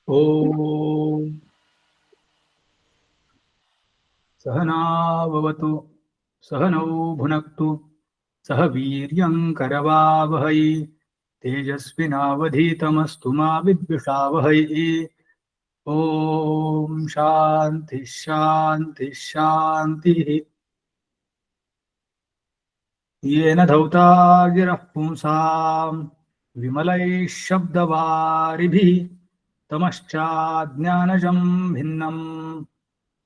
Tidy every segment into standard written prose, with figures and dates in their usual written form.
ॐ सहनाववतु सहनौ भुनक्तु सह वीर्यं करवावहै तेजस्विनावधीतमस्तु मा विद्विषावहै। ॐ शान्ति शान्ति शान्तिः। येन धौता गिरः पुंसां विमलैः शब्दवारिभिः तमश्चाज्ञानजं भिन्नम्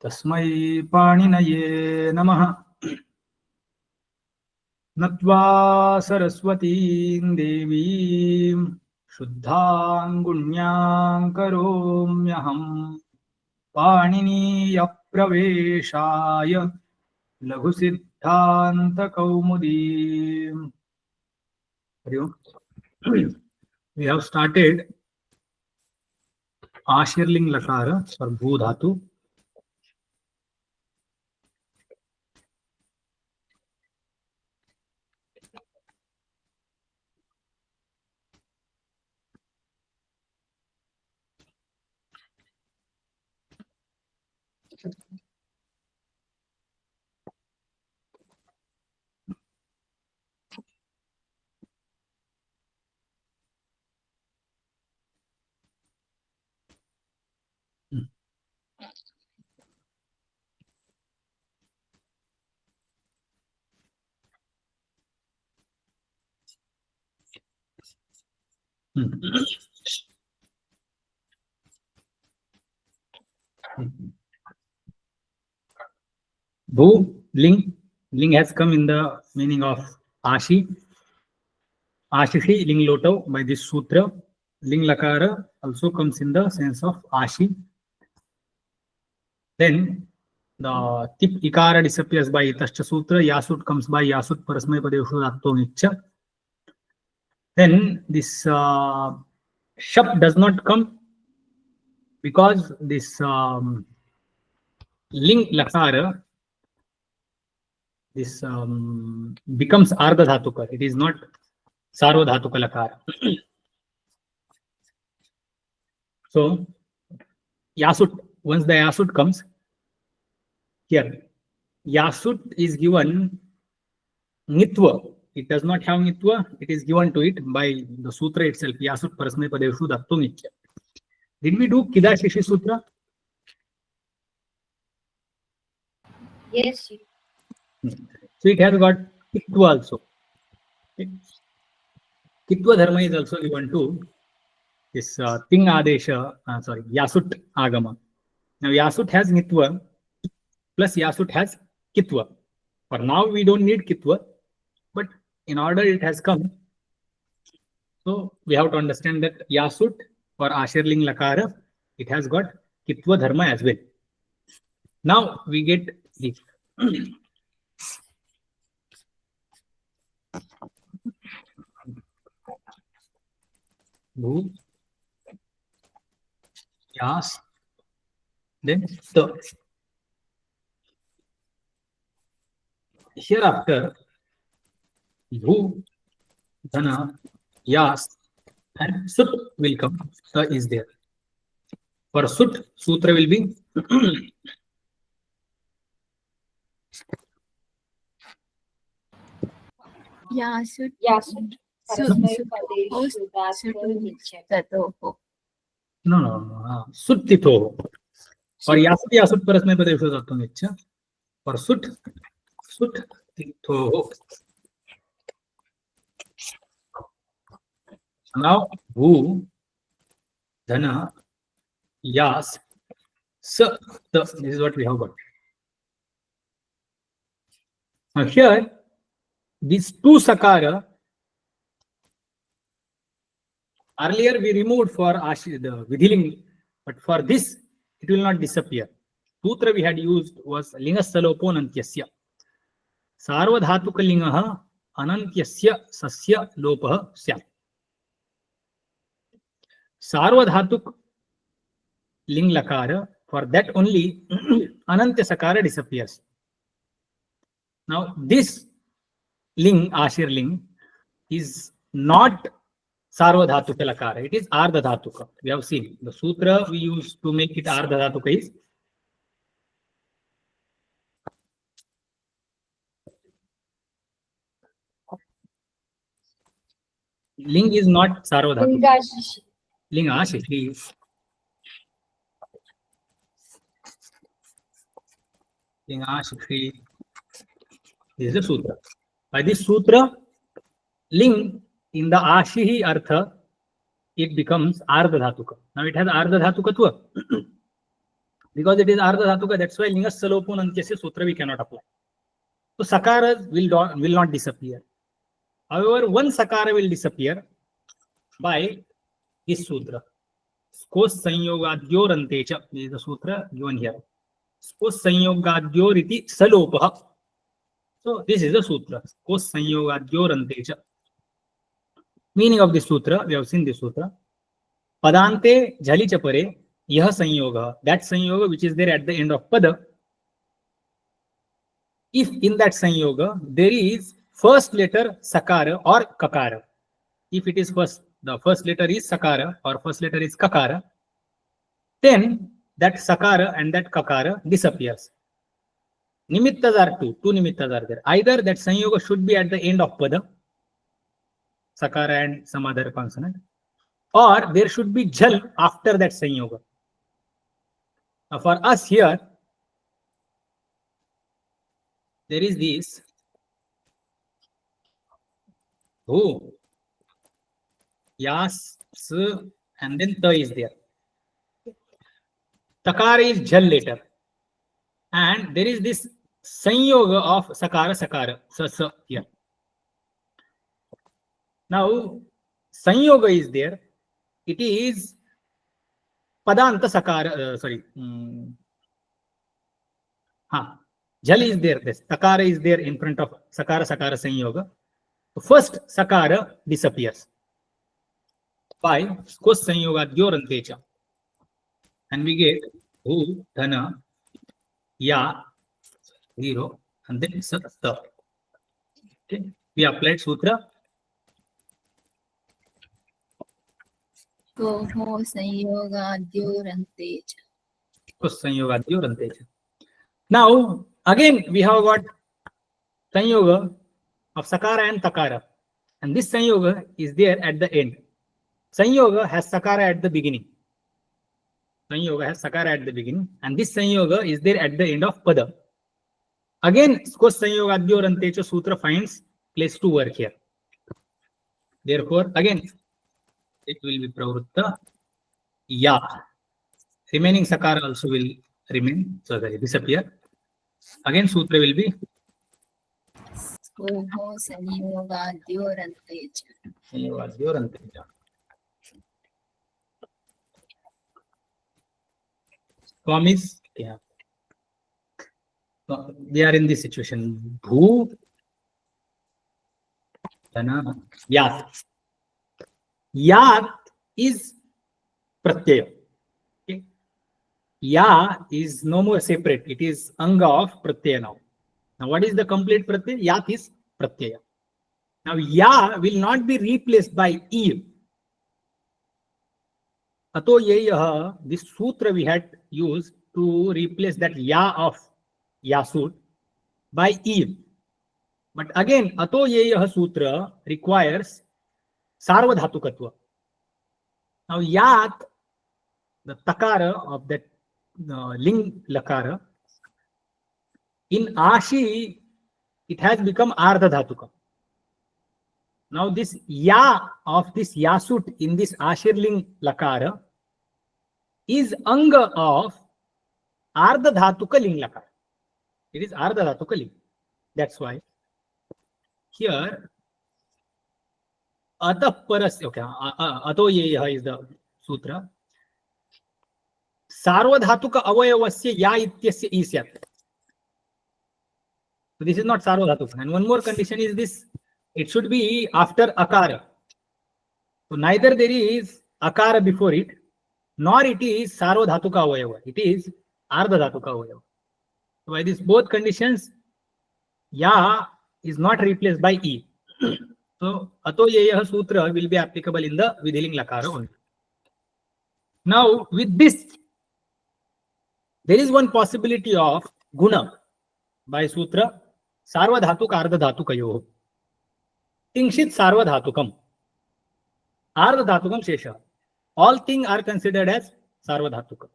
तस्मै पाणिनये नमः। नत्वा सरस्वतीं देवीं शुद्धां गुण्यां करोम्यहम् पाणिनीयप्रवेशाय लघुसिद्धान्तकौमुदीम्। हरि ओम्। We have started Ashirling Lakara for Bhu Dhatu. Bhu, ling has come in the meaning of Ashi. Ashishi, ling lotau by this sutra. Ling Lakara also comes in the sense of Ashi. Then the tip Ikara disappears by Itascha Sutra. Yasut comes by Yasut Parasmay Padeshu Atto Nicha. Then this Shap does not come because this ling Lakara this becomes Ardha Dhatuka. It is not Sarva Dhatuka Lakara. So Yasut, once the Yasut comes, here Yasut is given Nitva. It does not have Nitva, it is given to it by the Sutra itself. Yasut Parasmay Padeshu Dattu Nitya. Did we do Kidashishi Sutra? Yes. So it has got Kitva also. Kitva Dharma is also given to this Ting Adesha, Yasut Agama. Now Yasut has Nitva plus Yasut has Kitva. For now we don't need Kitva, but in order it has come. So we have to understand that Yasut for Ashirling Lakara, it has got Kitva Dharma as well. Now we get this. Bhu, Yas, then the. Hereafter, Bhu, Dhana, Yas, and Sut will come. Is there. For Sut, Sutra will be Yasut. No. Suttito. For Yasut Parasmay Padeshu Dattu Nitya. For Sut Tito. Now Bhu, Dhana, Yas, Sa. This is what we have got. Now here, these two Sakara, earlier we removed for the Vidhiling, but for this, it will not disappear. Sutra we had used was Lingasalopo Anantyasya. Sarva Dhatuka Lingaha Anantyasya Sasya Lopaha Syam. Sarva Dhatuk Ling Lakara, for that only Anantya Sakara disappears. Now this Ling, Ashir Ling, is not Sarvadhatuka lakara. It is ardhadhatuka. We have seen the sutra we use to make it ardhadhatuka is ling is not sarvadhatuka. Lingashi, please. Lingashi is the sutra. By this sutra, ling in the ashihi artha, it becomes ardhadhatuka. Now it has ardhadhatukatva. Because it is ardhadhatuka, that's why linga salopun antyasya sutra we cannot apply. So sakaras will not disappear. However, one sakara will disappear by this sutra. Skos sanyogadyor antecha is the sutra given here. Skos sanyogadyor iti salopaha. So this is the sutra. Skos sanyogadyor antecha. Meaning of this sutra, we have seen this sutra. Padante jali chapare yah sanyoga. That sanyoga which is there at the end of pada. If in that sanyoga there is first letter sakara or kakara. If it is the first letter is sakara or first letter is kakara, then that sakara and that kakara disappears. Nimittas are two nimittas are there. Either that sanyoga should be at the end of pada, sakara and some other consonant, or there should be jal after that sanyoga. Now for us here, there is this who, yas, s, and then ta is there. Takara is jal later. And there is this sanyoga of sakara, sa here. Now, sanyoga is there. It is padanta sakara, jal is there. This takara is there in front of sakara sanyoga. The first sakara disappears by skos sanyoga dyorantecha. And we get hu, dhana, ya, 0, and then sa. Okay. We applied sutra. Koho sanyogadyorantecha. Skos sanyoga dyorantecha. Now, again, we have got sanyoga of sakara and takara. And this sanyoga is there at the end. Sanyoga has sakara at the beginning. Sanyoga has sakara at the beginning. And this sanyoga is there at the end of pada. Again, skos sanyogadyorantecha sutra finds place to work here. Therefore, again, it will be pravritta ya. Remaining sakara also will remain, disappear. Again, sutra will be Koho sanyogadyorantecha. Promise. Yeah. So we are in this situation. Bhu, dhana, yat. Yat is pratyaya. Okay. Ya is no more separate. It is anga of pratyaya now. Now what is the complete pratyaya? Yat is pratyaya. Now ya will not be replaced by e. Ato yeyaha, this sutra we had used to replace that ya of yasut by e. But again, ato yeyaha sutra requires sarvadhatukatva. Now yat, the takara of that ling lakara, in ashi, it has become ardhadhatuka. Now this ya of this yasut in this ashirling lakara is anga of ardhadhatuka ling lakara. It is ardhadhatuka ling. That's why here atah paras, okay, ato yeyaha is the sutra. Sarvadhatuka avayavasya ya ityasya isyat. So this is not sarvadhatuka. And one more condition is this. It should be after akara. So neither there is akara before it, nor it is sarvadhatuka avayava. It is ardhadhatuka avayava. So by these both conditions, ya is not replaced by e. So ato yeyah sutra will be applicable in the Vidhiling Lakara only. Now with this, there is one possibility of guna by sutra sarvadhatuk ardhadhatukayoh. Tingshit sarvadhatukam. Ardhadhatukam shesha. All things are considered as sarvadhatuka.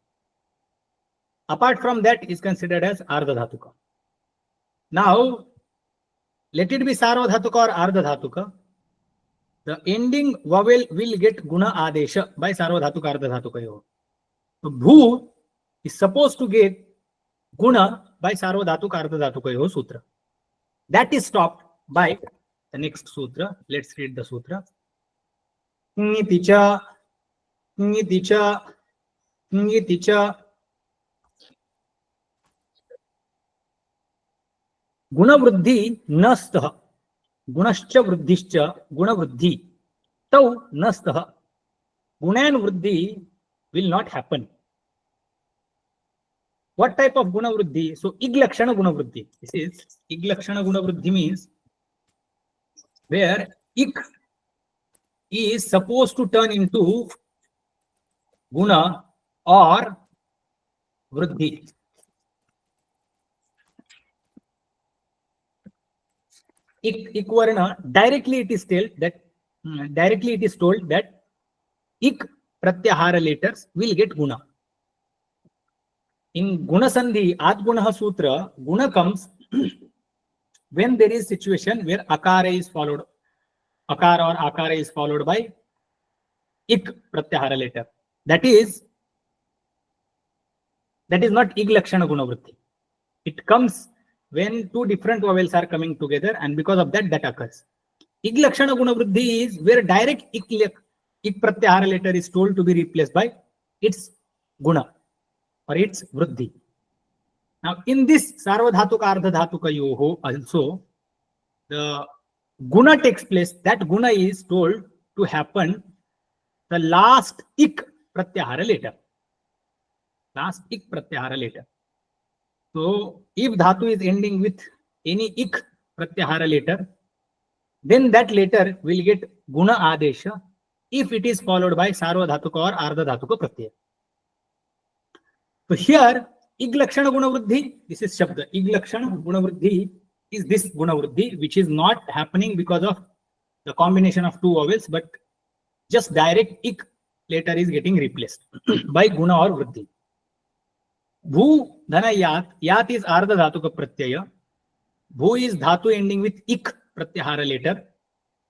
Apart from that is considered as ardhadhatuka. Now, let it be sarvadhatuka or ardhadhatuka. The ending vowel will get guna adesha by sarvadhatuka ardhadhatukayoh. So bhu is supposed to get guna by sarvadhatuka ardhadhatukayoh sutra. That is stopped by the next sutra. Let's read the sutra. Ngiticha, ngiticha, ngiticha. गुणवृद्धि नस्तः गुणश्च वृद्धिश्च गुणवृद्धि तौ नस्तः गुणान वृद्धि will not happen. What type of gunavruddhi? So iglakshana gunavruddhi. This is iglakshana gunavruddhi means where ik is supposed to turn into guna or vruddhi. Ik varna directly it is told that ik pratyahara letters will get guna. In guna sandhi adgunah sutra, guna comes when there is situation where akara is followed, akara or akara is followed by ik pratyahara letter. That is not iglakshana gunavrutti. It comes when two different vowels are coming together, and because of that occurs. Iglakshana gunavruddhi is where direct ik pratyahara letter is told to be replaced by its guna or its vruddhi. Now in this sarvadhatuka ardhadhatuka yoho also the guna takes place. That guna is told to happen the last ik pratyahara letter. Last ik pratyahara letter. So if dhatu is ending with any ik pratyahara letter, then that letter will get guna adesha if it is followed by sarvadhatuka or ardhadhatuka pratyaya. So here iglakshana gunavruddhi, this is shabda. Iglakshana gunavruddhi is this gunavruddhi which is not happening because of the combination of two vowels, but just direct ik letter is getting replaced by guna or vruddhi. Bhu dhana yat is ardha dhatuka pratyaya. Bhu is dhatu ending with ik pratyahara letter.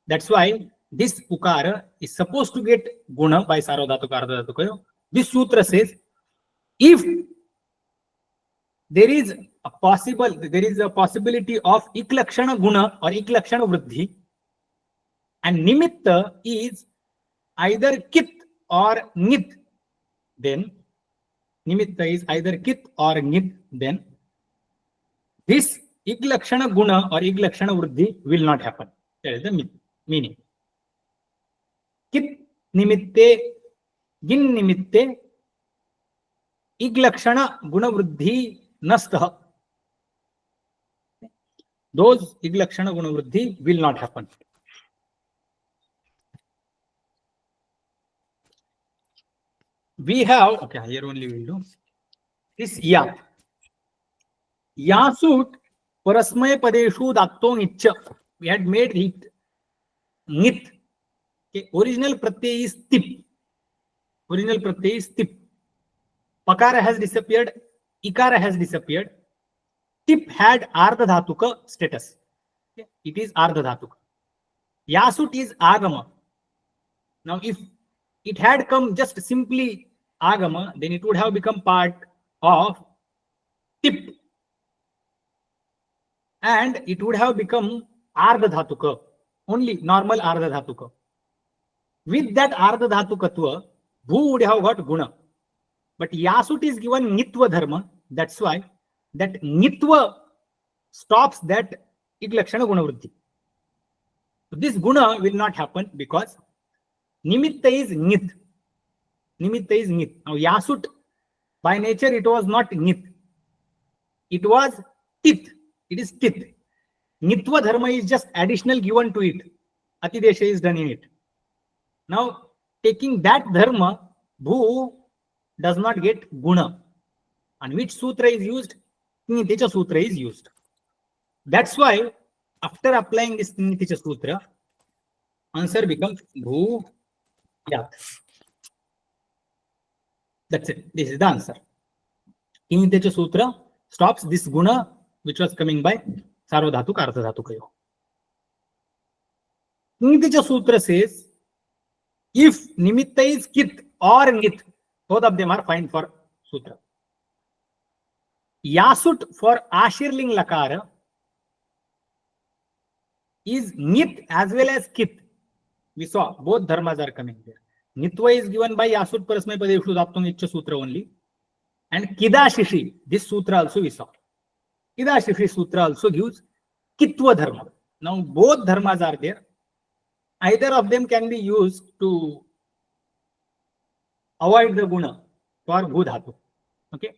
That's why this ukara is supposed to get guna by sarvadhatuka ardha dhatuka. This sutra says if there is a possibility of iklakshana guna or iklakshana vruddhi, and nimitta is either kit or nit, then nimitta is either kit or nit, then this iglakshana guna or iglakshana vruddhi will not happen. That is the meaning. Kit nimitte, gin nimitte, iglakshana guna vruddhi nastah. Those iglakshana guna vruddhi will not happen. We have, okay, here only we will do this ya. Yasut parasmaya padeshu dakto nicha. We had made it nit. Okay, original pratyay is tip. Original pratyay is tip. Pakara has disappeared. Ikara has disappeared. Tip had ardha dhatuka status. Okay, it is ardha dhatuka. Yasut is agama. Now if it had come just simply agama, then it would have become part of tip. And it would have become ardha dhatuka, only normal ardha dhatuka. With that ardha dhatukatva, bhu would have got guna. But yasut is given nitva dharma. That's why that nitva stops that iglakshana guna vruddhi. So this guna will not happen because nimitta is nit. Nimitta is nit. Now yasut, by nature it was not nit. It was tit. It is tit. Nitva dharma is just additional given to it. Atidesha is done in it. Now, taking that dharma, bhu does not get guna. And which sutra is used? Niticha sutra is used. That's why after applying this Niticha sutra, answer becomes bhu yat. That's it. This is the answer. Niticha sutra stops this guna which was coming by sarvadhatu karthadhatukayo. Niticha sutra says if nimitta is kit or nit, both of them are fine for sutra. Yasut for Ashirling Lakara is nit as well as kit. We saw both dharmas are coming there. Nitva is given by Yasut Parasmay Padeshu Daptung Ichcha Sutra only. And Kidashishi, this sutra also we saw. Kidashishi sutra also gives Kitva dharma. Now both dharmas are there. Either of them can be used to avoid the guna for bhu dhatu. Okay.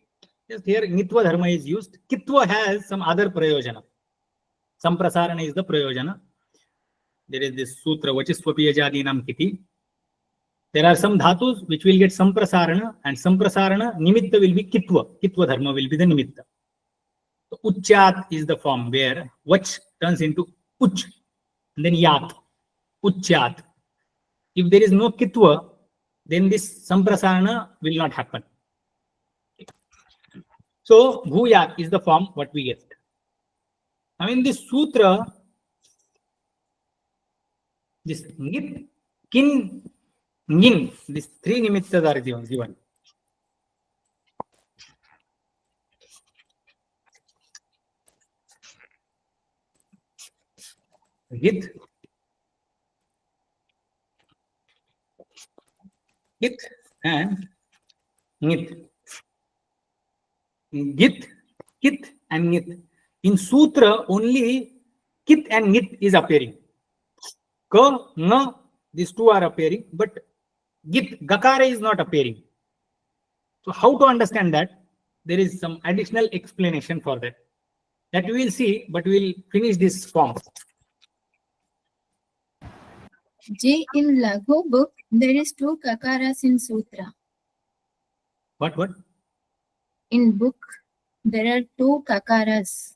Just here Nitva dharma is used. Kitva has some other prayojana. Samprasarana is the prayojana. There is this sutra which is Swapiyajadinam Kiti. There are some dhatus which will get samprasarana, and samprasarana nimitta will be kitva. Kitva dharma will be the nimitta. So uchyat is the form where vach turns into uch and then yat. Uchyat. If there is no kitva, then this samprasarana will not happen. So bhuyat is the form what we get. Now in this sutra, this nit, kin, nin, these three nimittas are given. Git, kit and nit. Git, kit and nit. In sutra only kit and nit is appearing. Ka, na, these two are appearing, but git, gakara is not appearing. So how to understand that? There is some additional explanation for that. That we will see, but we will finish this form. J, in Laghu book, there is 2 kakaras in sutra. What? In book, there are 2 kakaras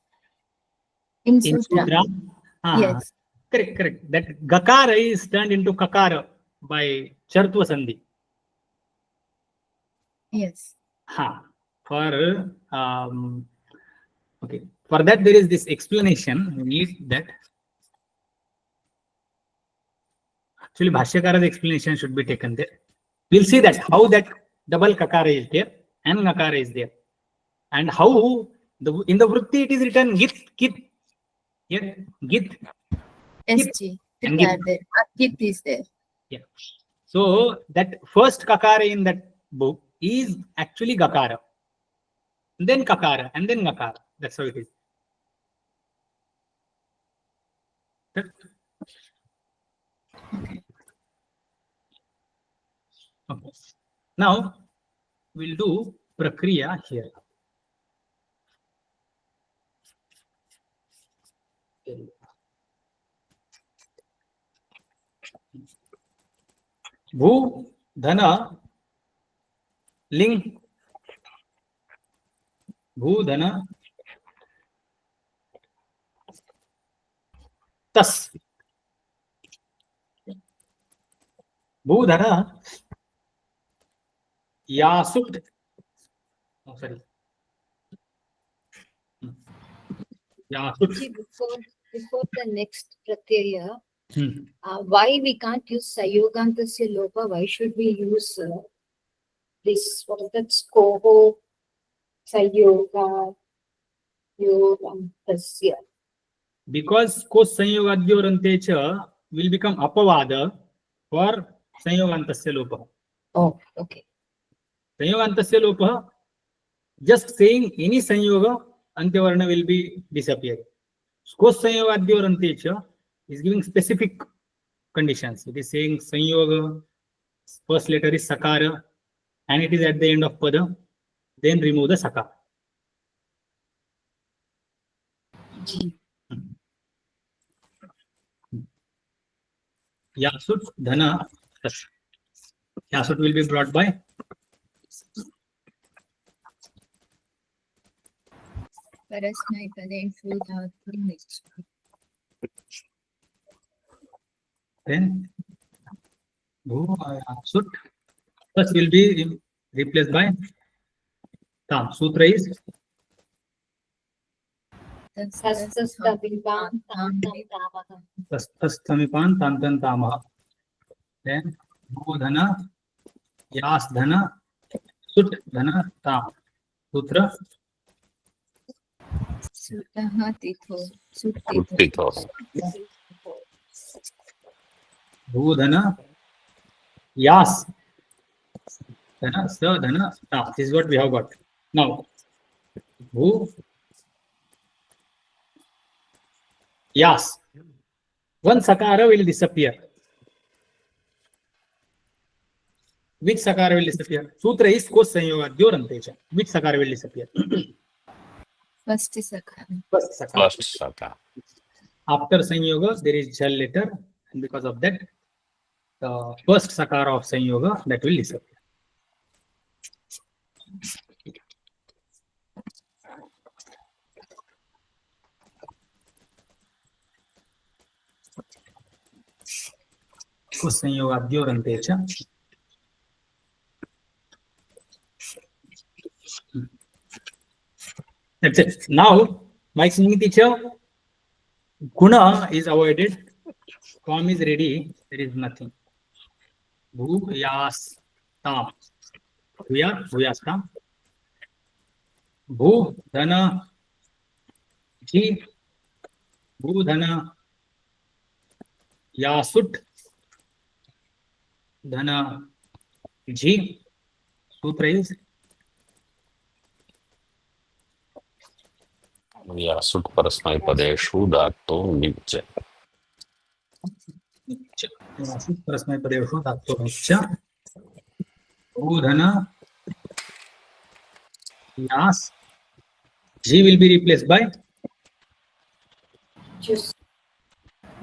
in In sutra? Yes. Correct. That gakara is turned into kakara by chartva sandhi. Yes. For okay. For that there is this explanation. We need that. Actually, Bhashyakara's explanation should be taken there. We'll see that how that double kakara is there and nakara is there, and how in the vritti it is written git, kit, yeah, git. SG. And There. Akit is there. Yeah. So that first kakara in that book is actually gakara, then kakara, and then nakara. That's how it is. Okay. Now we'll do prakriya here. Bhu, dhana, ling, bhu, dhana, tas. Bhu, dhana, yasut. Oh, sorry. Yasut. See, before the next pratyaya, why we can't use sayogantasya lopa? Why should we use this? What is that? Skoho sayoga yogantasya. Because kos sanyogadyorante will become apavada for sanyogantasya lopa. Oh, okay. Sanyogantasya lopa, just saying any sanyoga, antyavarna will be disappearing. Kos sanyogadyorante is giving specific conditions. It is saying sanyoga, first letter is sakara, and it is at the end of pada, then remove the sakara. G. Yasut Dhana. Yasut will be brought by Parasmaipadeshu dhatu. then Yasut plus will be replaced by Tam. Sutra is Tastastamipam tam tam tamaha. Tastamipan Tantan Tamaha. Then Dhana, Yas Dhana, Sut Dhana Tam. Sutra Sutaha titho. Uttito. Dhana, Yas Dhana, Sa Dhana Tam. This is what we have got. Now, Bhu Yas. One Sakara will disappear. Which Sakara will disappear? Sutra is Kos Sanyoga Dyorantecha. Which Sakara will disappear? First sakara. First Sakara. First Saka. After Sanyoga, there is Jal later, and because of that, the first Sakara of Sanyoga that will disappear. Kos Sanyoga Dyorantecha. That's it. Now, my singing teacher, Guna is avoided. Form is ready. There is nothing. Bhu Yas Tam. Bhuyas Tam. Bhu Dhana Ji. Bhu Dhana Yasut Dhana Ji. Sutra is Yasut Parasmaipadeshu dhatu nivcha. Yasut Parasmaipadeshu dhatu nivcha. Bhu Dhana Yas. Ji will be replaced by Juice.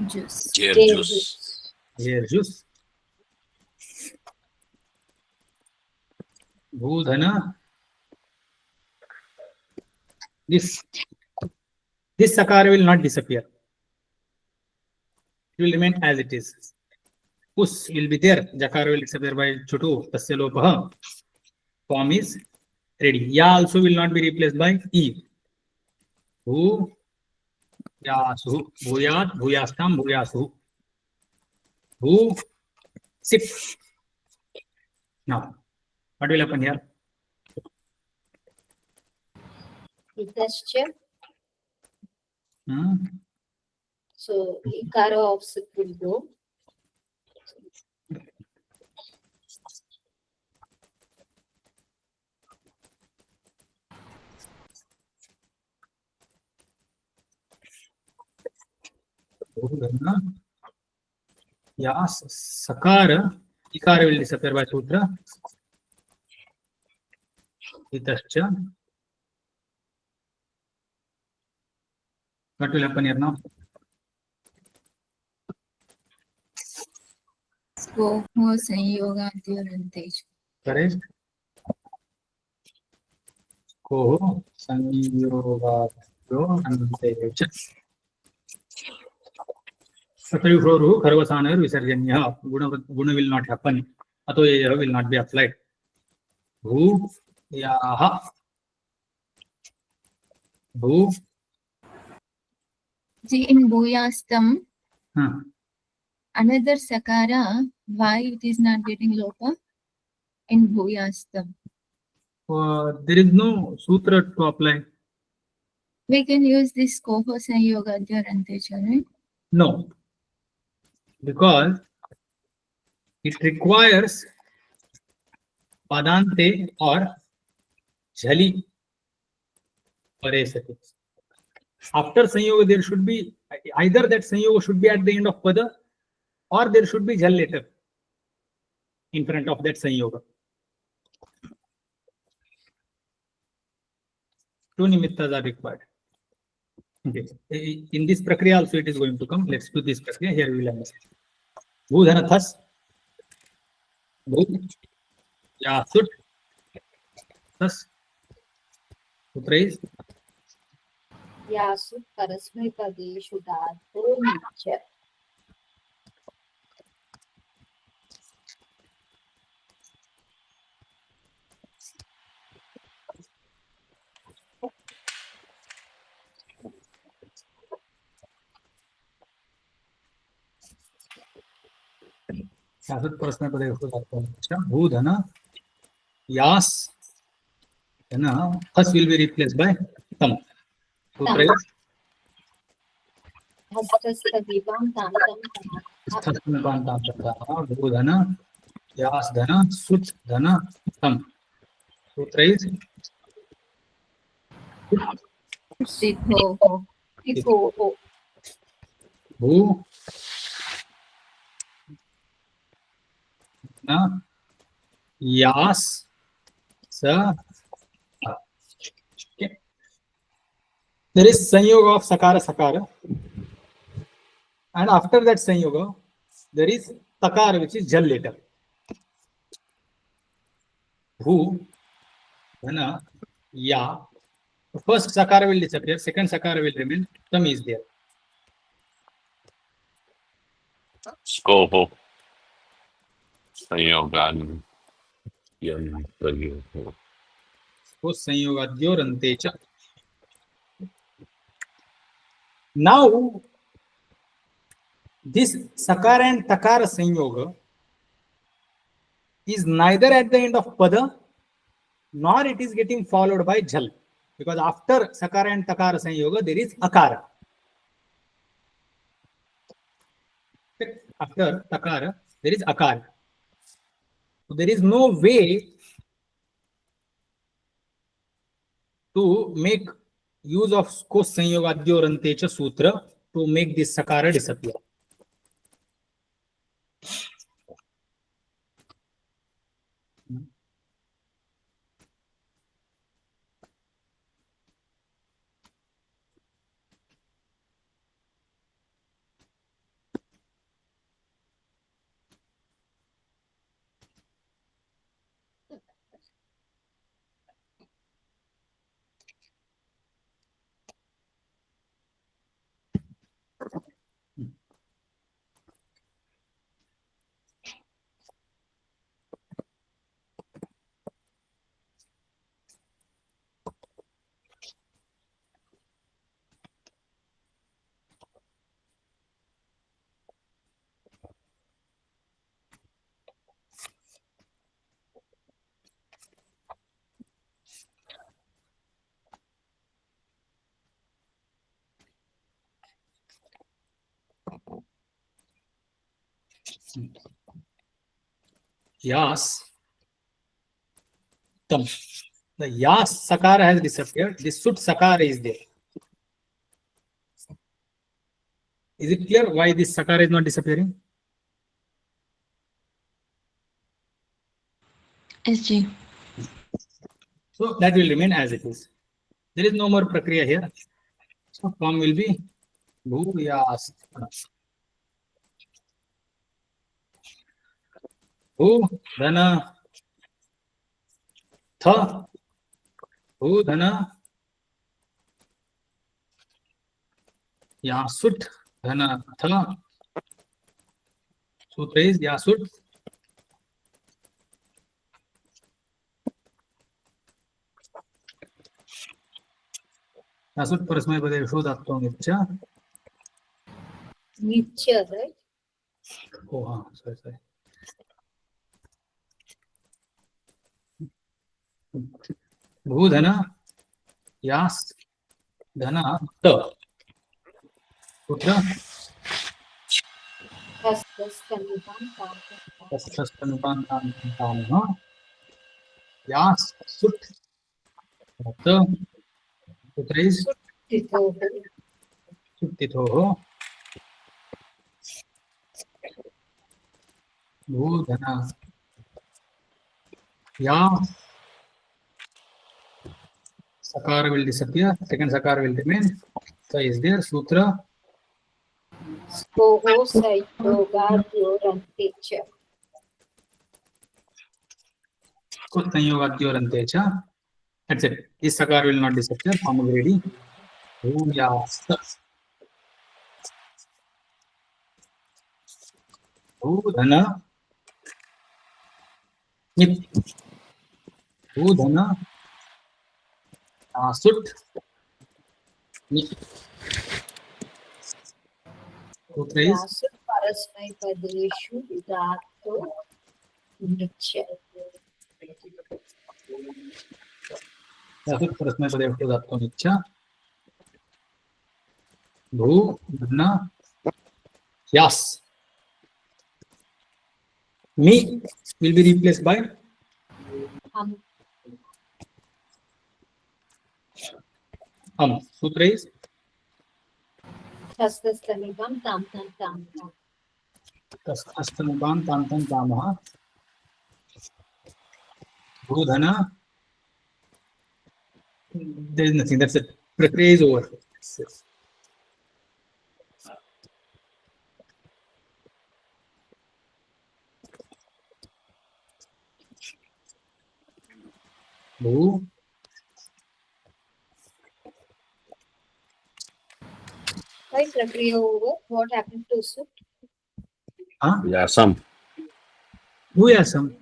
Juice. Juice. Bhu Dhana. This Sakara will not disappear. It will remain as it is. Us will be there. Jakara will disappear by Chutu. Tasya Lopaha. Form is ready. Ya also will not be replaced by E. Bhu Yasu. Bhuyat. Bhuyastam. Bhuyasu. Bhu Sip. Now, what will happen here? Itascha. Hmm. So Ikara of Sit will go. Yas Sakara. Ikara will disappear by Sutra. Itascha. What will happen here now? Skoho sanyoga dyorantecha. Correct. Ko sanyoga dyorantecha. Satayushoru Kharvasanar Visarjanya. Guna will not happen. Atoya will not be applied. Bhu Yaha. Bhu. See, in Bhuyastam, Hmm. another sakara, why it is not getting lopa? In Bhuyastam. There is no sutra to apply. We can use this Koho Sanyoga Dyorantecha, right? No. Because it requires Padante or Jali Paresati. After Sanyoga, there should be either that Sanyoga should be at the end of Pada or there should be Jal later in front of that Sanyoga. Two nimittas are required. Okay. In this Prakriya also it is going to come. Let's do this Prakriya. Here we will understand. Bhu Dhana Thas. Bhu. Ya Sut. Thas. Sutra is यासु परस्मैपदेषु धातो निच Yasut Parasmaipadeshu Dhato Nic. Bhu Dhana Yas. Dhana Thas will be replaced by Tam. Sutra is हस्तस्तदीपं तान्तं Bhu Dhana Yas Dhana Sut Dhana Tam. Sutra is Sitho. तिथोः Bhu Dhana Yas Sa. Okay. There is Sanyoga of Sakara Sakara. And after that Sanyoga, there is Takara, which is Jal later. Bhu Dhana Ya. The first Sakara will disappear, second Sakara will remain, Tam is there. Skoho. Sanyogan. Yantrayoho. So Sanyogadyorante cha. Now, this Sakara and Takara Sanyoga is neither at the end of Pada nor it is getting followed by Jal. Because after Sakara and Takara Sanyoga, there is Akara. After Takara, there is Akara. So there is no way to make use of Kos Sanyogadyorantecha Sutra to make this Sakara disappear. Yas Tam. The Yas Sakara has disappeared. This Sut Sakara is there. Is it clear why this Sakara is not disappearing? SG. So that will remain as it is. There is no more Prakriya here. So form will be Bhu Yas. Bhu Dhana Tha. Bhu Dhana Yasut Dhana Tha. Sutra is Yasut. Yasut Parasmaipadeshu Dhato Nic. निच, right? Oh, sorry. Bhu Dhana Yas Dhana Ta. Sutra हस्तस्तदीपं Tastanupantantantama. Yas Sut Ta. Sutra is तिथोः Suttitho. Bhu Dhana Ya. Sakara will disappear. Second Sakara will remain. So is there Sutra Skoho Sayogadyorante cha. Sanyogadyorante cha. That's it. This sakar will not disappear. Form is ready. Bhuyasa. Bhudhana. Nit. Bhudhana. Asut. Nit. Sutra is Yasut parasmai padeshu dhatu nicha. Yasut parasmai padeshu dhatu nicha. Bhudhana. Yas. Me will be replaced by Sutra is Tastastamibam tam tam tam tam. Astamubam tam tam tamaha. Bhudhana. There is nothing. That's it. Prakriya is over. Bhu. Why Prakriya over? What happened to Sut? Vyasam. Bhuyasam.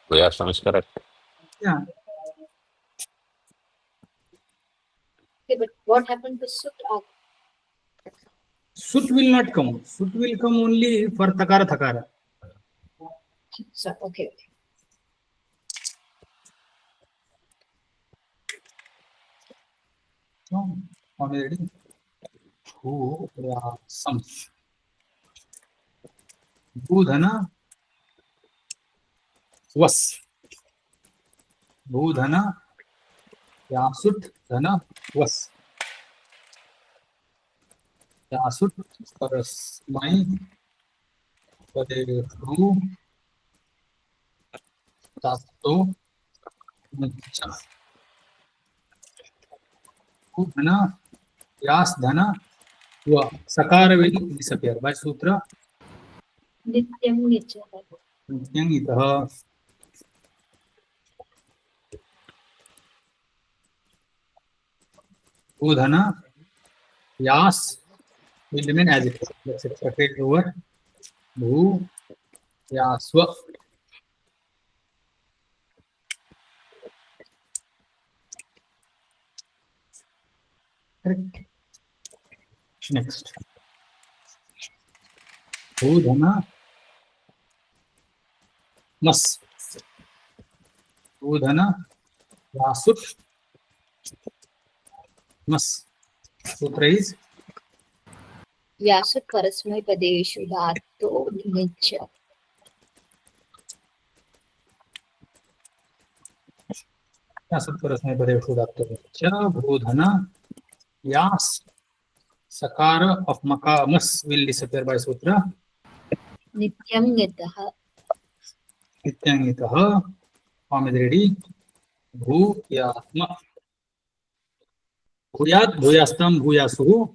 Vyasam is correct. Yeah. Okay, but what happened to Sut? Sut will not come. Sut will come only for takara thakara. So, okay. No, already. Bhuyasam. Bhudhana. Was. Bhudhana. Yasut. Dhana. Was. Yasut. Parasmai. Padeshu. Dhatu nicha. Bhudhana. Yas. Dhana. Wa. Sakara will disappear by sutra. Nityam nicha. Nityam itaha. Bhudhana. Yas will remain as it is. That's it. Separate over. Bhu. Yasva. Correct. Next. Bhudhana. Mas. Bhudhana. Yasut. Mas. Sutra is Yasut parasmai padeshu dhatu nicha. Yasut parasmai padeshu dhatu nicha. Bhudhana. Yas. Sakara of mas will disappear by sutra. Nityam nitaha. Nityam itaha. Form is ready. Bhuyatma. Bhuyat, bhuyastam, bhuyasuhu.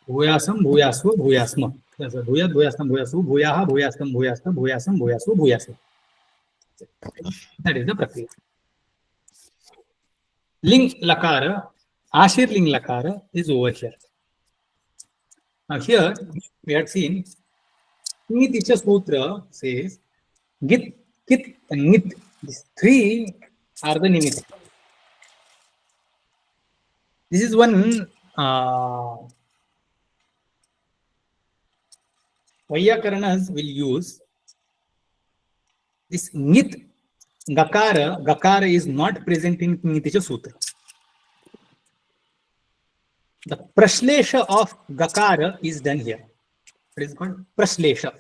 Bhuyasam, bhuyasva, bhuyasma. That's it. Bhuyat, bhuyastam, bhuyasuhu. Bhuyaha, bhuyastam, bhuyastam, bhuyasam, bhuyasu, bhuyasa. That is the prakriya. Ling lakara, Ashir ling lakara is over here. Now here we had seen Niticha Sutra says Git, Kit and Nit. These three are the Nimit. This is one Vaiyakaranas will use this Nit Gakara. Gakara is not present in Niticha Sutra. The Prashlesha of Gakara is done here. It is called Prashlesha.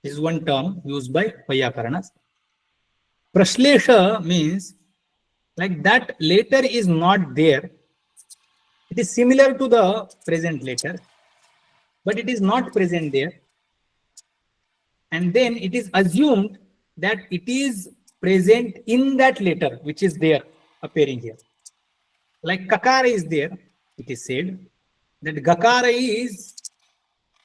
This is one term used by Vaiyakaranas. Prashlesha means like that letter is not there. It is similar to the present letter, but it is not present there. And then it is assumed that it is present in that letter which is there appearing here. Like Kakara is there, it is said, that Gakara is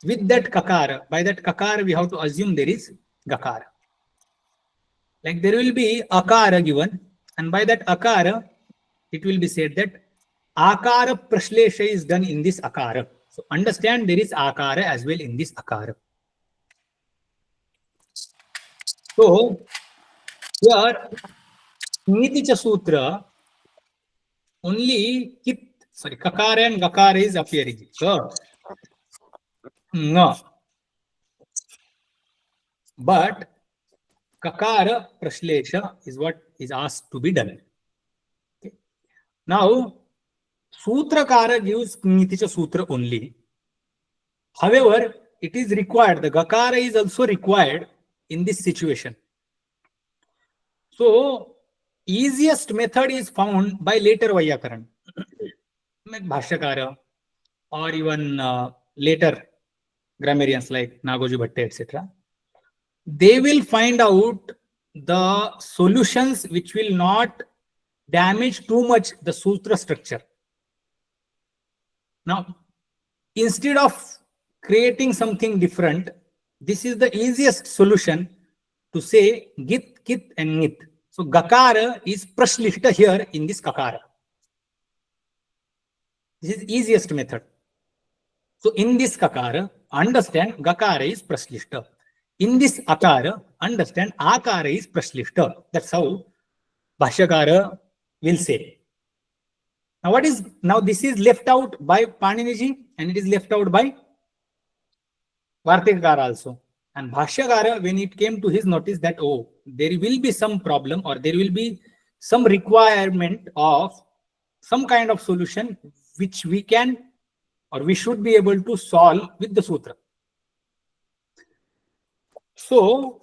with that Kakara. By that Kakara, we have to assume there is Gakara. Like there will be Akara given, and by that Akara, it will be said that Akara Prashlesha is done in this Akara. So understand there is Akara as well in this Akara. So here, Niticha Sutra, only Kakara and Gakara is appearing. So, no. But Kakara Prashlesha is what is asked to be done. Okay. Now, Sutrakara gives Niticha Sutra only. However, it is required, the Gakara is also required in this situation. So, easiest method is found by later Vyakaran, like Bhashyakara, or even later grammarians like Nagoji Bhatte, etc. They will find out the solutions which will not damage too much the sutra structure. Now, instead of creating something different, this is the easiest solution to say Git, Kit and Nit. So Gakara is Prashlishta here in this Kakara. This is easiest method. So in this Kakara, understand Gakara is Prashlishta. In this Akara, understand Akara is Prashlishta. That's how Bhashyakara will say. Now this is left out by Paniniji and it is left out by Vartikara also. And Bhashyakara, when it came to his notice that, oh, there will be some problem or there will be some requirement of some kind of solution which we can or we should be able to solve with the sutra. So,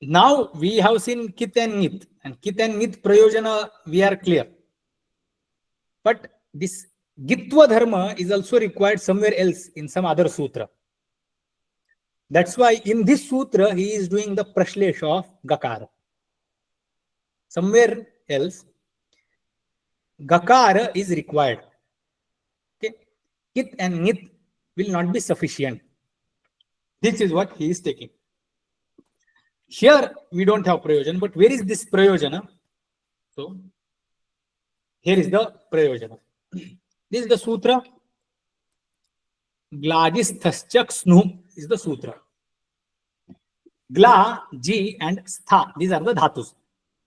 now we have seen Kit and Nit, and Kit and Nit Prayojana, we are clear. But this Gitva Dharma is also required somewhere else in some other sutra. That's why in this sutra, he is doing the Prashlesha of Gakara. Somewhere else, Gakara is required. Okay? Kit and Nit will not be sufficient. This is what he is taking. Here, we don't have Prayojana, but where is this Prayojana? So, here is the Prayojana. This is the sutra. Glajisthascha Snu is the sutra. Gla, Ji and Stha, these are the dhatus,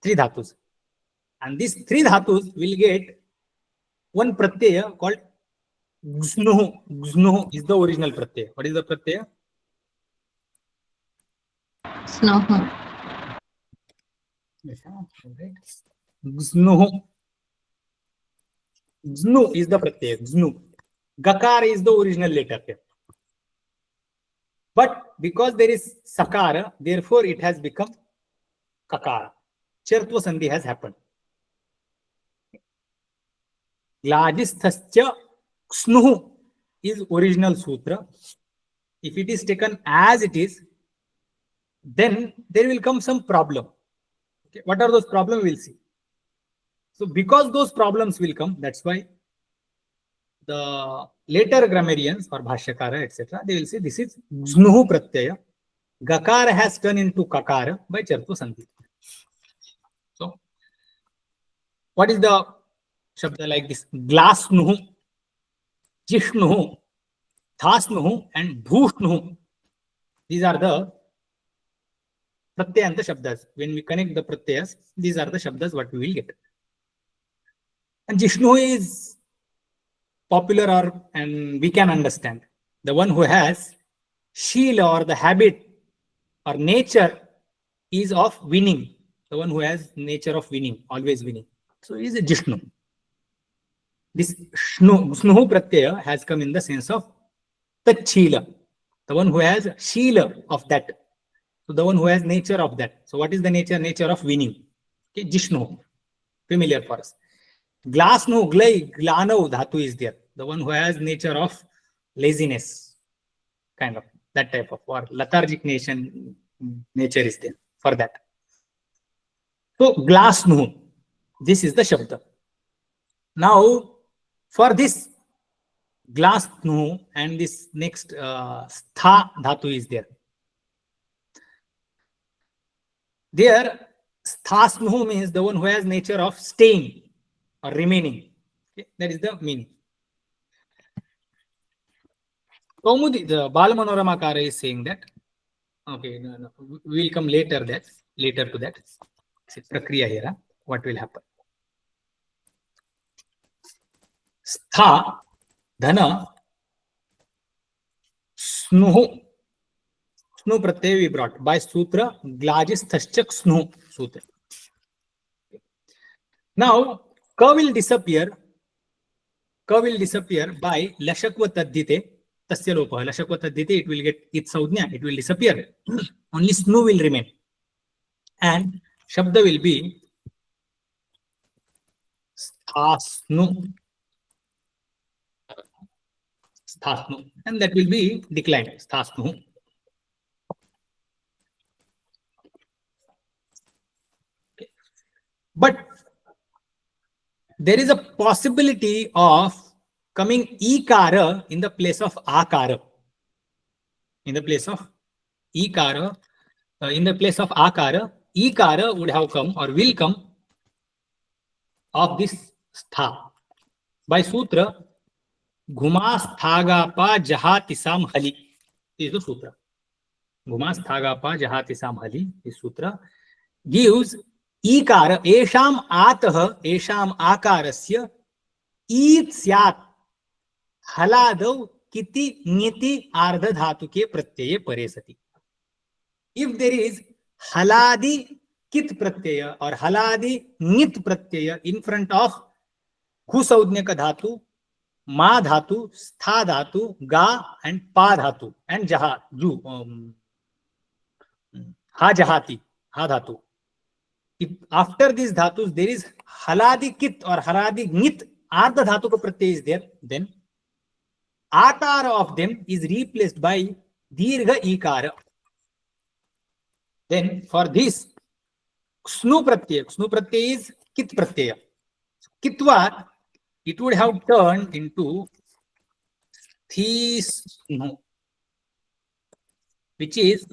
three dhatus. And these three dhatus will get one pratyaya called Gsnuhu. Gsnuhu is the original pratyaya. What is the pratyaya? Snohu. Gsnuhu. Gznu is the pratyaya. Gznu. Gakara is the original letter here. But because there is Sakara, therefore it has become Kakara. Chartva Sandhi has happened. Glajisthascha Ksnuhu is original sutra. If it is taken as it is, then there will come some problem. Okay. What are those problems? We'll see. So because those problems will come, that's why the later grammarians or Bhashyakara, etc., they will say this is Gsnuhu Pratyaya. Gakara has turned into Kakara by Chartva Sandhi. So, what is the Shabda like this? Glasnuhu, Jishnuhu, Thasnuhu, and Bhushnuhu. These are the Pratyayanta Shabdas. When we connect the Pratyayas, these are the Shabdas what we will get. And Jishnuhu is popular and we can understand. The one who has Sheela or the habit or nature is of winning. The one who has nature of winning, always winning. So he is a Jishnu. This Snuhu Pratyaya has come in the sense of Tachila. The one who has Sheela of that. So the one who has nature of that. So what is the nature? Nature of winning. Okay, Jishnu. Familiar for us. Glasnu, Glai, Glano, Dhatu is there. The one who has nature of laziness. Kind of. That type of, or lethargic nature is there for that. So, Glasnu. This is the Shabda. Now, for this glass snu, and this next stha dhatu is there. There, stha snu means the one who has nature of staying or remaining. Okay? That is the meaning. Kaumudi, the Balamanoramakara is saying that. Okay, no, we will come later to that. It's a prakriya here. Huh? What will happen? Stha, dhana, snuhu. Snu pratyay we brought by sutra glajis thashchak snu sutra. Now, ka will disappear by lashakva tadhite. Tasya lopa. Lashakva tadhite, it will get its saudhnya, it will disappear. Only snu will remain. And shabda will be sthasnu. Sthasnu. And that will be declined. Sthasnu. Okay. But there is a possibility of coming ikara in the place of akara. In the place of ikara, ikara would have come or will come of this stha. By sutra, Ghumasthagapa jahatisam hali. This is the sutra. Ghumasthagapa jahatisam hali. This sutra gives ikara, esham atah, esham akarasya, ईत स्यात् हलादौ किति ङिति आर्ध धातु के प्रत्यय परे सति. If there is haladi kit pratyaya or haladi ङित pratyaya in front of घुसौज्ञक धातु, मा धातु, स्था धातु, गा and पा धातु and जहा जू हा जहाति हा धातु. If after these dhatus there is haladi kit or haladi ङित Ardha dhatu ka pratyay is there, then akara of them is replaced by dirgha ikara. Then for this snu pratyay is kit pratyaya. Kitva, it would have turned into thisnu, which is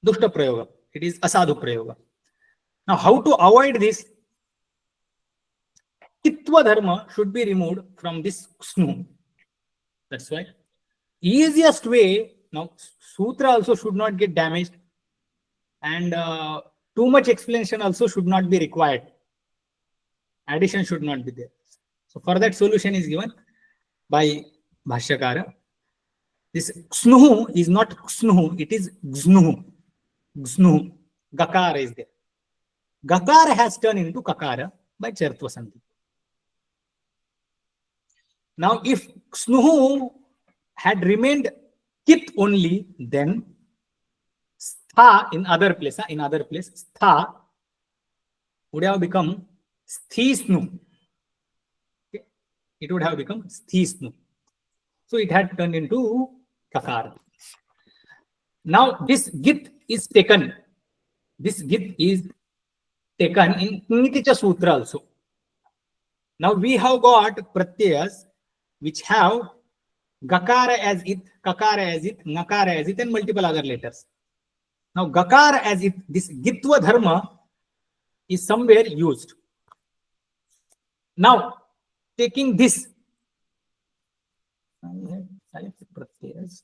dushta prayoga. It is asadhu prayoga. Now how to avoid this? Kitva dharma should be removed from this snu. That's why easiest way, now sutra also should not get damaged and too much explanation also should not be required. Addition should not be there. So for that solution is given by Bhashyakara. This snuhu is not snuhu, it is gznuhu. Gznuhu. Gakara is there. Gakara has turned into kakara by Chartva Sandhi. Now, if snuhu had remained kit only, then stha in other place, stha would have become sthisnu. Okay. It would have become sthisnu. So it had turned into kakara. Now this git is taken. This git is taken in Niticha Sutra also. Now we have got pratyayas which have gakara as it, kakara as it, nakara as it, and multiple other letters. Now gakara as it, this gitva dharma is somewhere used. Now taking this, pratyayas.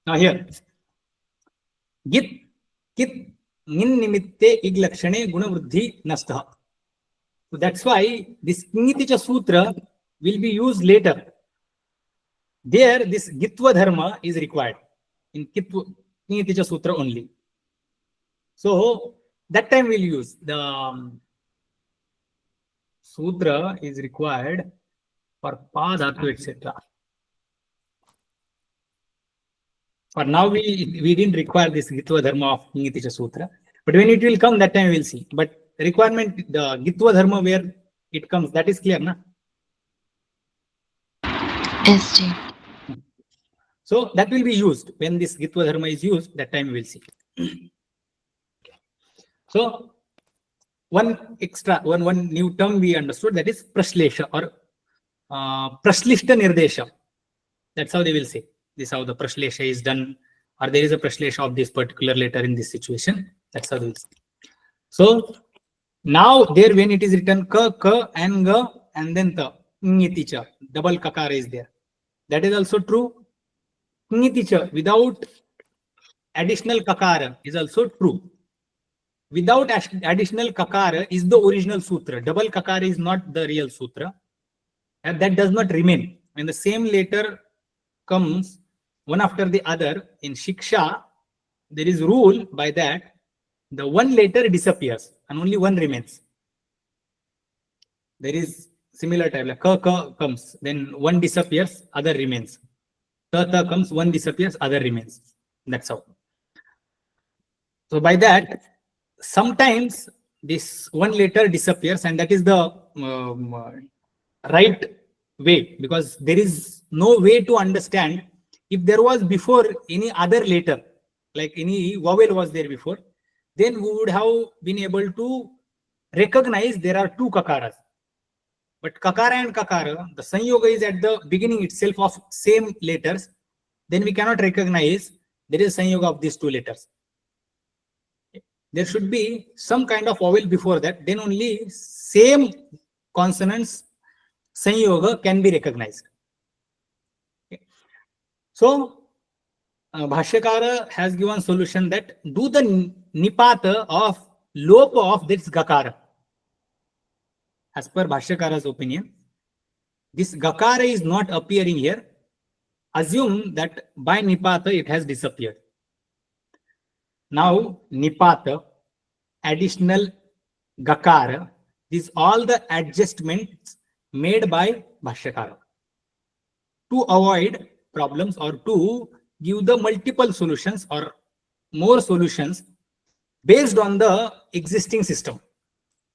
Now here, git, kit, nin nimitte ig lakshane guna vruddhi nastha. So that's why this Niticha Sutra will be used later. There, this Gitva Dharma is required in Niticha Sutra only. So that time we'll use the Sutra is required for Pa Dhatu, etc. For now, we didn't require this Gitva Dharma of Niticha Sutra. But when it will come, that time we will see. But requirement, the Gitva Dharma where it comes, that is clear, na? Yes, Ji. So that will be used when this Gitva Dharma is used, that time we will see. So one new term we understood, that is Prashlesha or Prashlishta Nirdesha. That's how they will say. This is how the Prashlesha is done, or there is a Prashlesha of this particular letter in this situation. That's how they will say. So now there when it is written Ka, Ka and Ga and then Ta, Ngiticha, double Kakara is there. That is also true. Ngiticha without additional Kakara is also true. Without additional Kakara is the original Sutra. Double Kakara is not the real Sutra. And that does not remain. When the same letter comes one after the other in Shiksha, there is rule by that the one letter disappears and only one remains. There is similar type, like Ka, Ka comes, then one disappears, other remains. Ta, Ta comes, one disappears, other remains. That's how. So by that, sometimes this one letter disappears, and that is the right way, because there is no way to understand if there was before any other letter, like any vowel was there before, then we would have been able to recognize there are two Kakaras. But Kakara and Kakara, the Sanyoga is at the beginning itself of same letters, then we cannot recognize there is Sanyoga of these two letters. There should be some kind of vowel before that, then only same consonants Sanyoga can be recognized. Okay. So Bhashyakara has given solution that do the nipata of lopa of this Gakara. As per Bhashyakara's opinion, this Gakara is not appearing here. Assume that by nipata it has disappeared. Now nipata, additional Gakara, these all the adjustments made by Bhashyakara to avoid problems or to give the multiple solutions or more solutions based on the existing system,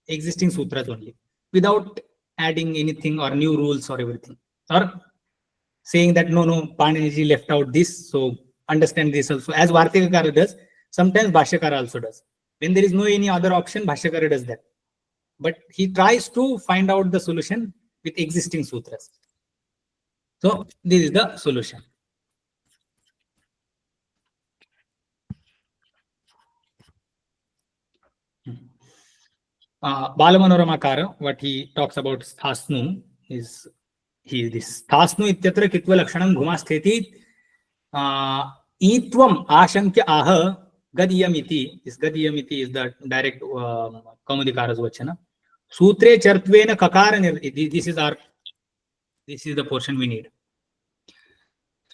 existing sutras only, without adding anything or new rules or everything, or saying that no, Panini left out this, so understand this also. As Vartikakara does, sometimes Bhashyakara also does. When there is no any other option, Bhashyakara does that. But he tries to find out the solution with existing sutras. So this is the solution. Balamanoramakara, what he talks about Sthasnu is this Sthasnu ityatra kitva lakshanam bhumastheti itvam ashankya aha gadiyamiti. This gadiyamiti is the direct Kaumudikara's vachana. Sutre chartvena kakara. This is the portion we need.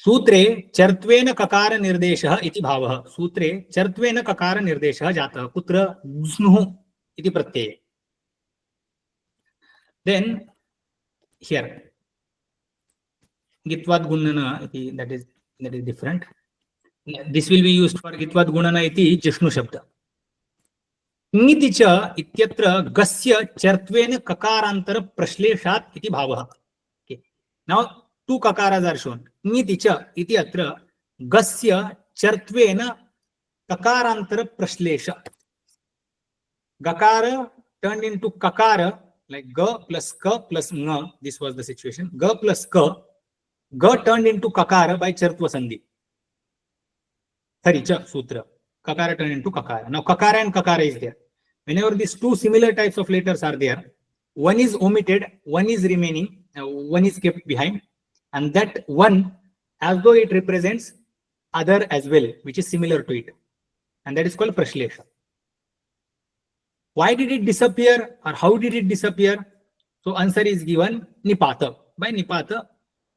Sutre chartvena kakara nirdeshah iti bhavah. Sutre chartvena kakara nirdeshah jatah. Kutra snuh iti pratyaya. Then here Gitvad Gunana iti, that is different. This will be used for Gitvad Gunana iti Jishnu Shabda. Ngiti cha ityatra gasya chartvena kakarantara prashleshat iti bhavah. Okay. Now two kakaras are shown. Ngiti cha iti atra gasya chartvena kakarantara prashlesha. Gakara turned into kakara, like ga plus ka plus nga. This was the situation. Ga plus ka. Ga turned into kakara by chartva sandhi. Tharicha sutra. Kakara turned into kakara. Now kakara and kakara is there. Whenever these two similar types of letters are there, one is omitted, one is remaining, one is kept behind, and that one, as though it represents other as well, which is similar to it, and that is called prashlesha. Why did it disappear, or how did it disappear? So answer is given nipata. By nipata,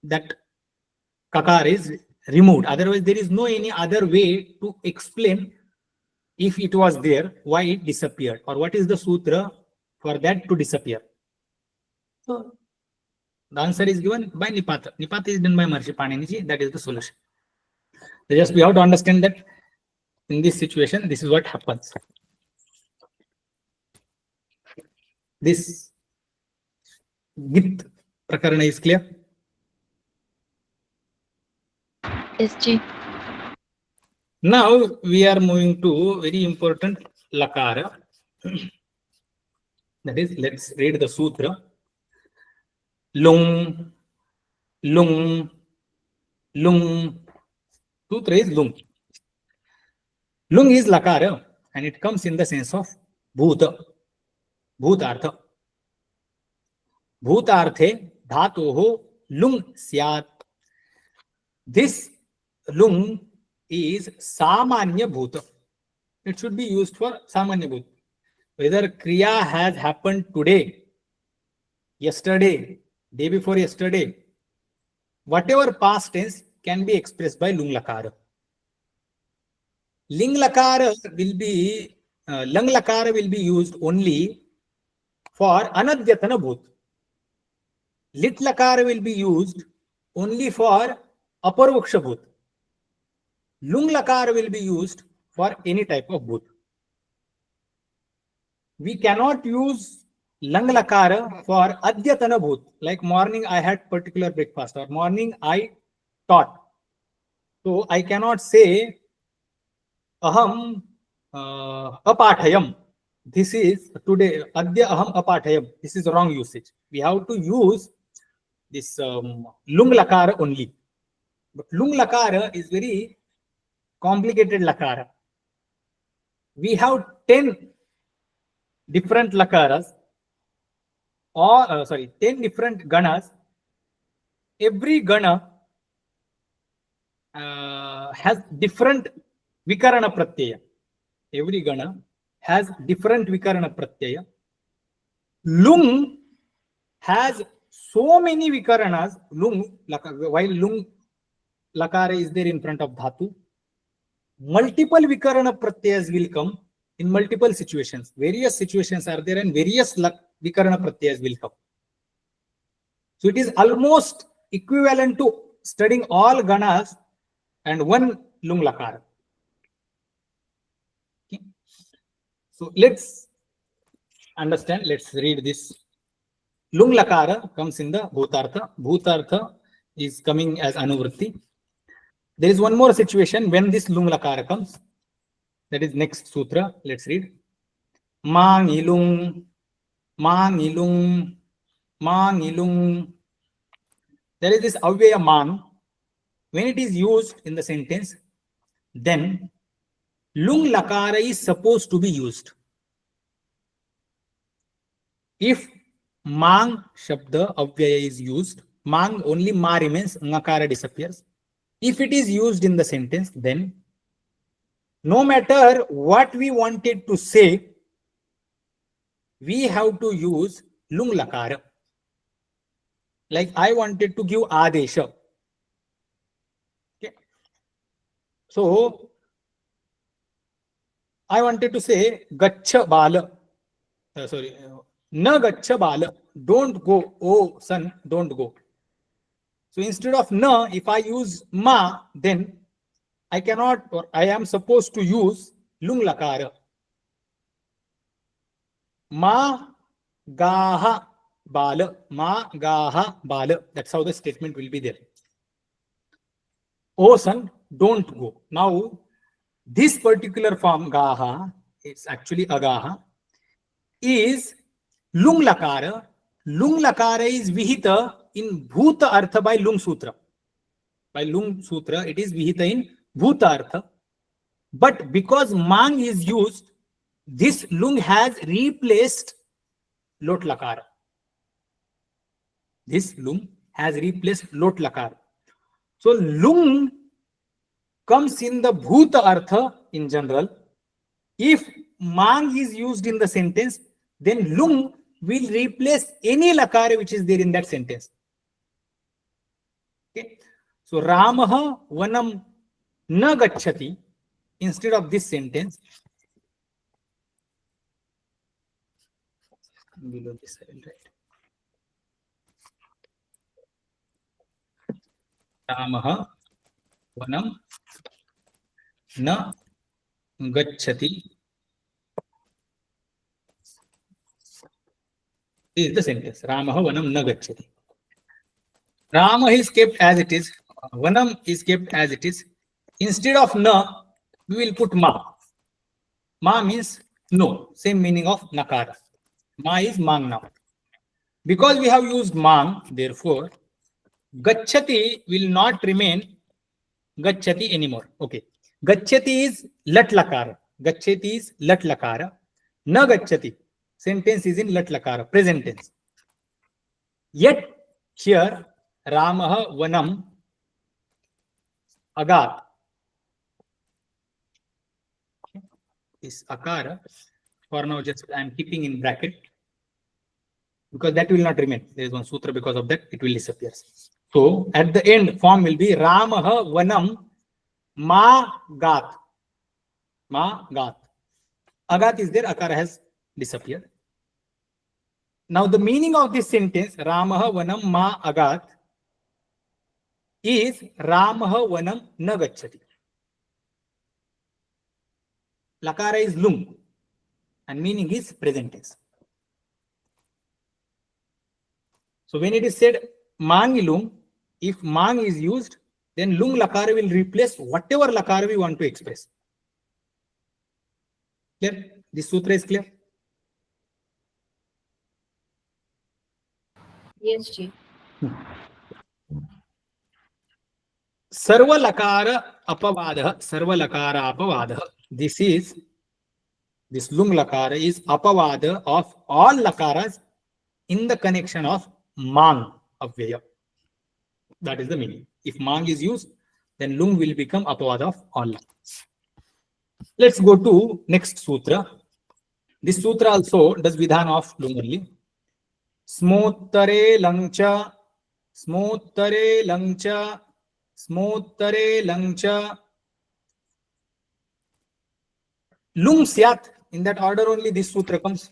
that kakar is removed. Otherwise, there is no any other way to explain if it was there, why it disappeared, or what is the sutra for that to disappear. So the answer is given by nipata. Nipata is done by Maharishi Panini. That is the solution. So just we have to understand that in this situation, this is what happens. This Git Prakarana is clear? Yes, Ji. Now we are moving to very important Lakara. That is, let's read the sutra. Lung, lung, lung. Sutra is lung. Lung is Lakara and it comes in the sense of Bhuta. Bhutartha. Bhutarthe dhatoho lung syat. This lung is Samanya Bhuta. It should be used for Samanya Bhuta. Whether Kriya has happened today, yesterday, day before yesterday, whatever past tense can be expressed by lung lakara. Ling lakara will be, lung lakara will be used only for anadyatana bhut. Lit lakara will be used only for aparvaksha bhut. Lung lakara will be used for any type of bhut. We cannot use lung lakara for adyatana bhut. Like morning I had particular breakfast or morning I taught. So I cannot say aham apathayam. This is today adya aham apathayam. This is wrong usage. We have to use this lung lakara only. But lung lakara is very complicated lakara. We have 10 different lakaras, or 10 different ganas. Every gana has different vikarana pratyaya. Every gana has different vikarana pratyaya. Lung has so many vikaranas. Lung, while lung lakara is there in front of dhatu, multiple vikarana pratyayas will come in multiple situations. Various situations are there and various vikarana pratyayas will come. So it is almost equivalent to studying all ganas and one lung lakara. Okay. So let's understand, let's read this. Lung lakara comes in the bhutartha. Bhutartha is coming as anuvritti. There is one more situation when this lung lakara comes. That is next sutra. Let's read. Mangilung, mangilung, mangilung. There is this avyaya mang. When it is used in the sentence, then lung lakara is supposed to be used. If mang shabda avyaya is used, mang only ma remains, ngakara disappears. If it is used in the sentence, then no matter what we wanted to say, we have to use lung lakara. Like I wanted to give adesha. Okay. So I wanted to say gaccha bala. Na gaccha bala. Don't go. Oh son, don't go. So instead of na, if I use ma, then I cannot, or I am supposed to use lung lakara. Ma gaha bala. Ma gaha bala. That's how the statement will be there. Oh son, don't go. Now, this particular form gaha, it's actually agaha, is lung lakara. Lung lakara is vihita in bhuta artha by lung sutra. By lung sutra, it is vihita in bhuta artha. But because mang is used, this lung has replaced lot lakara. This lung has replaced lot lakara. So lung comes in the bhuta artha in general. If mang is used in the sentence, then lung will replace any lakara which is there in that sentence. Okay. So Ramaha vanam na gacchati. Instead of this sentence, below this I will write. Ramaha vanam na gacchati. is the sentence. Ramah vanam na gacchati. Rama is kept as it is. Vanam is kept as it is. Instead of na, we will put ma. Ma means no. Same meaning of nakara. Ma is mang now. Because we have used mang, therefore, gacchati will not remain gacchati anymore. Okay. Gacchati is lat lakara. Gacchati is lat lakara. Na gacchati. Sentence is in lat lakara. Present tense. Yet here Ramah vanam agat. This akara, for now just I am keeping in bracket because that will not remain. There is one sutra, because of that it will disappear. So at the end form will be Ramah vanam ma gat. Ma gat. Agat is there, akara has disappeared. Now the meaning of this sentence, Ramah vanam ma agat, is Ramah vanam na gacchati. Lakara is lung and meaning is present tense. So when it is said mangi lung, if mang is used, then lung lakara will replace whatever lakara we want to express. Clear? This sutra is clear? Yes, Ji. Sarva lakara apavadah, sarva lakara apavadah. This lung lakara is apavada of all lakaras in the connection of mang avyaya. That is the meaning. If mang is used, then lung will become apavada of all lakaras. Let's go to next sutra. This sutra also does vidhan of lung only. Smottare langcha, smottare langcha, smottare langcha. Lung syat, in that order only this sutra comes.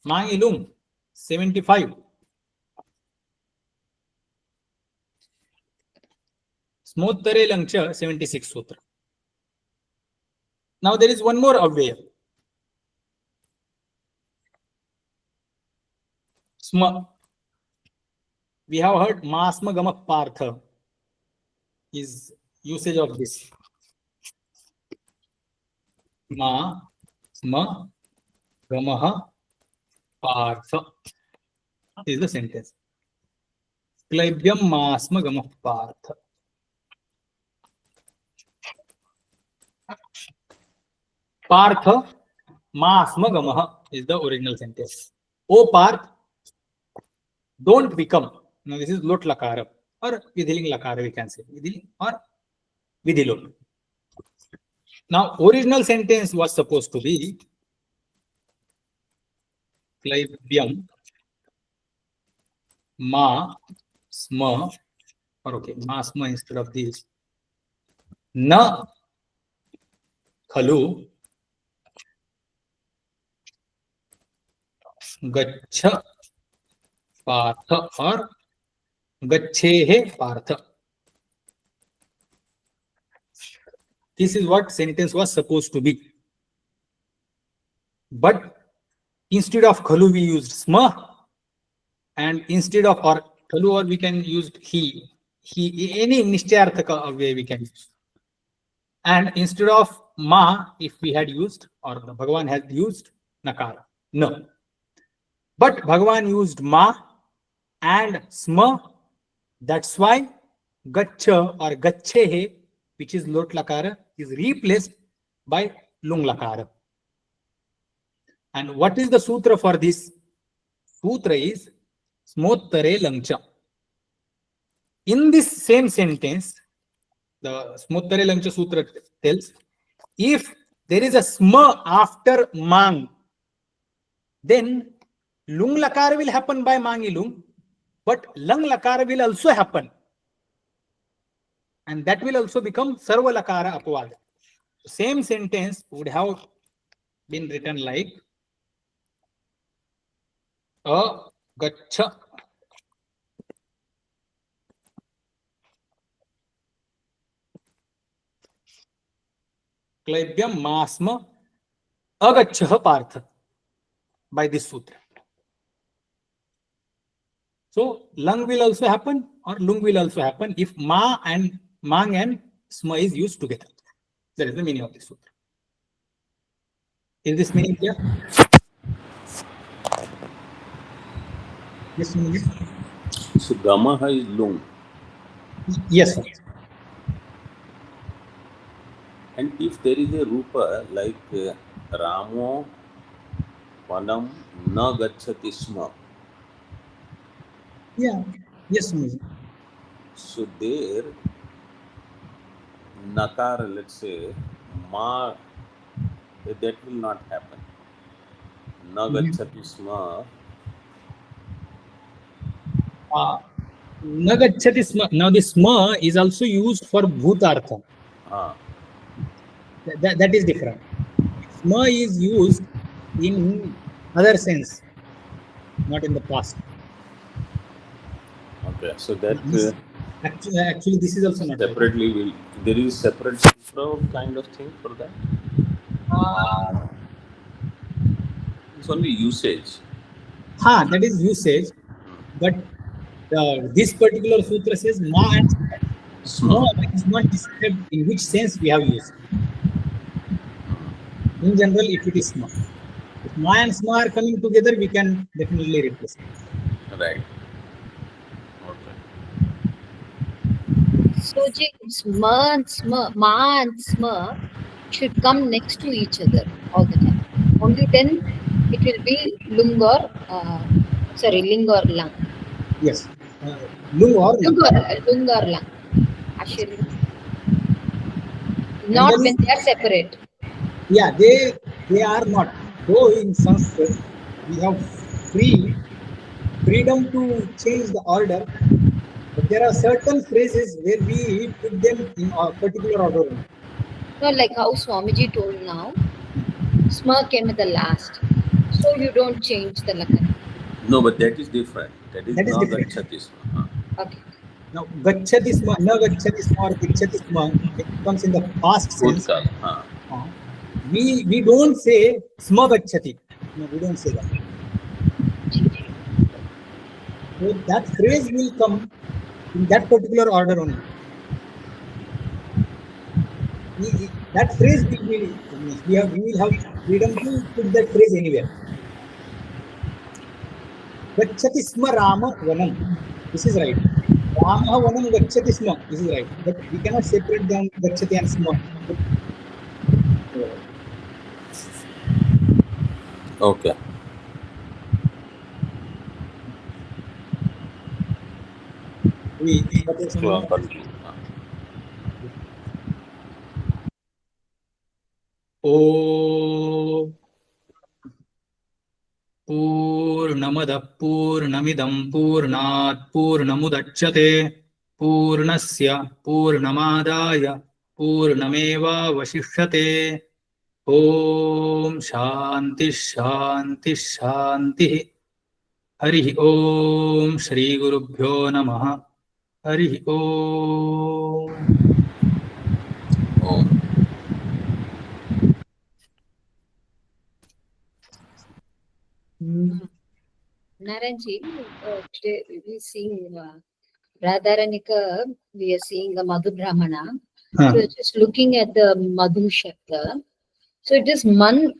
Mangi lung, 75. Smottare langcha, 76 sutra. Now there is one more avyaya. Sma. We have heard masma gama partha is usage of this. Ma, sma, gamaha, partha is the sentence. Klaibyam masma gama partha. Partha, masma gamaha is the original sentence. O Parth, don't become. Now this is lot lakara or vidhiling lakara, we can say vidhiling or vidhilot. Now original sentence was supposed to be klaibyam ma sma, or okay, ma sma instead of this. Na khalu gaccha partha or gacchehe partha. This is what sentence was supposed to be. But instead of khalu we used sma, and instead of or khalu, or we can use he, any nishchayarthaka way we can use. And instead of ma, if we had used, or the Bhagavan had used nakara. No. But Bhagavan used ma and sma. That's why gaccha or gacchehe, which is lot lakara, is replaced by lung lakara. And what is the sutra for this? Sutra is smottare langcha. In this same sentence, the smottare langcha sutra tells, if there is a sma after mang, then lung lakara will happen by mangi lung, but lang lakara will also happen. And that will also become sarva lakara apavada. Same sentence would have been written like a gaccha Klaibyam masma agachah partha by this sutra. So lung will also happen or lung will also happen if mang and sma is used together. That is the meaning of this sutra. Is this meaning clear? Yes, meaning? So Gamaha is lung. Yes, sir. And if there is a rupa like Ramo Vanam na gacchati sma. Yeah. Yes, meaning. So there nakara, let's say, ma, that will not happen. Na gacchati sma. Nagachati sma. Now the sma is also used for bhutartha. That is different. Sma is used in other sense, not in the past. Okay, so that Actually, this is also not separately will there is separate sutra kind of thing for that. It's only usage. That is usage, but this particular sutra says ma and sma is not described in which sense we have used. In general, if it is sma, if ma and sma are coming together, we can definitely replace it. Right. So ma and sma should come next to each other all the time. Only then it will be ling or lung. Yes, lung or lung. Actually, not when they are separate. Yeah, they are not. Though in Sanskrit we have freedom to change the order, but there are certain phrases where we put them in a particular order. No, like how Swamiji told now, sma came at the last, so you don't change the lakana. No, but that is different. That is different. Gacchati sma. Okay. Now, gacchati sma, na gacchati sma or gacchati sma, it comes in the past sense. We don't say sma gacchati. No, we don't say that. So that phrase will come in that particular order only. That phrase will be, we will have freedom to put that phrase anywhere. Gacchati sma Rama Vanam. This is right. Rama Vanam Gacchati sma. This is right. But we cannot separate them, Gacchati and sma. Okay. Om Purnamada Purnamidam Purnat Purnamudachyate Purnasya Purnamadaya Purnameva Vashishyate. Om Shanti Shanti Shanti. Hari Om Shri Gurubhyo Namaha. Hari Om. Naranji, today we are seeing Radharanika, we are seeing a Madhu Brahmana. So just looking at the Madhu Shabda. So it is man